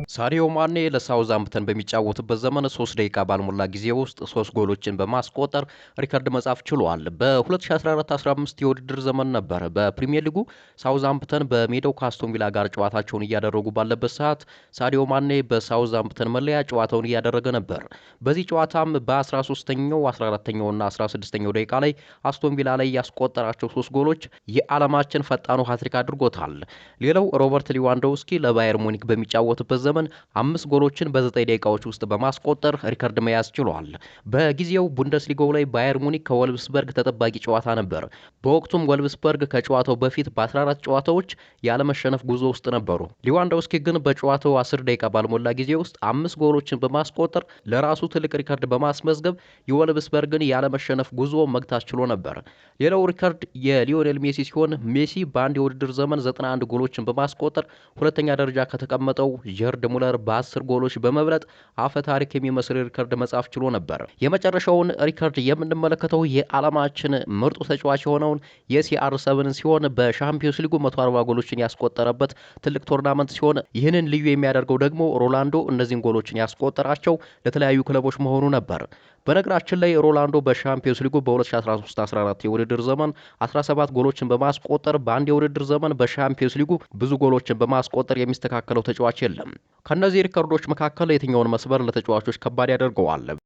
ሳዲዮ ማኔ ለሳውዛምፕተን በሚጫወትበት ዘመን 3 ደቂቃ ባልሞላ ጊዜ ውስጥ 3 ጎሎችን በማስቆጠር ሪከርድ መጻፍ ችሏል። በ2014-15 የውድድር ዘመን ነበር በፕሪሚየር ሊጉ ሳውዛምፕተን በሜዳው ከአስቶን ቪላ ጋር ጨዋታቸውን እያደረጉ ባለበት ሰዓት ሳዲዮ ማኔ በሳውዛምፕተን መለያ ጨዋታውን እያደረገ ነበር። በዚህ ጨዋታም በ13ኛው፣ 14ኛውና 16ኛው ደቂቃ ላይ አስቶን ቪላ ላይ ያስቆጠራቸው 3 ጎሎች የዓለማችን ፈጣኑ ሃትሪክ አድርጎታል። ሌላው ሮበርት ሊዋንዶውስኪ ለባየር ሙኒክ በሚጫወትበት ዘመን 5 ጎሎችን በ9 ደቂቃዎች ውስጥ በማስቆጠር ሪከርድ መያዝ ችሏል። በጊዜው ቡንደስሊጋው ላይ ባየር ሙኒክ ከወልብስበርግ ተጠባቂ ጨዋታ ነበር። በወቅቱም ወልብስበርግ ከጨዋታው በፊት በ14 ጨዋታዎች ያለመሸነፍ ጉዞ ውስጥ ነበሩ። ሊዋንዶውስኪ ግን በጨዋታው 10 ደቂቃ ባልሞላ ጊዜ ውስጥ 5 ጎሎችን በማስቆጠር ለራሱ ትልቅ ሪከርድ በማስመዝገብ የወልብስበርግን ያለመሸነፍ ጉዞ መግታት ችሎ ነበር። ሌላው ሪከርድ የሊዮኔል ሜሲ ሲሆን ሜሲ በአንድ የውድድር ዘመን 91 ጎሎችን በማስቆጠር ሁለተኛ ደረጃ ከተቀመጠው ጀርድ ሙለር በ10 ጎሎች በመብለጥ አፈ ታሪክ የሚመስል ሪከርድ መጻፍ ችሎ ነበር። የመጨረሻውን ሪከርድ የምንመለከተው የዓለማችን ምርጡ ተጫዋች የሆነውን የCR7 ሲሆን በሻምፒዮንስ ሊጉ 140 ጎሎችን ያስቆጠረበት ትልቅ ቶርናመንት ሲሆን ይህንን ልዩ የሚያደርገው ደግሞ ሮላንዶ እነዚህን ጎሎችን ያስቆጠራቸው ለተለያዩ ክለቦች መሆኑ ነበር። በነገራችን ላይ ሮላንዶ በሻምፒዮንስ ሊጉ በ2013-14 የውድድር ዘመን 17 ጎሎችን በማስቆጠር በአንድ የውድድር ዘመን በሻምፒዮንስ ሊጉ ብዙ ጎሎችን በማስቆጠር የሚስተካከለው ተጫዋች የለም። ከነዚህ ሪከርዶች መካከል የትኛውን መስበር ለተጫዋቾች ከባድ ያደርገዋል?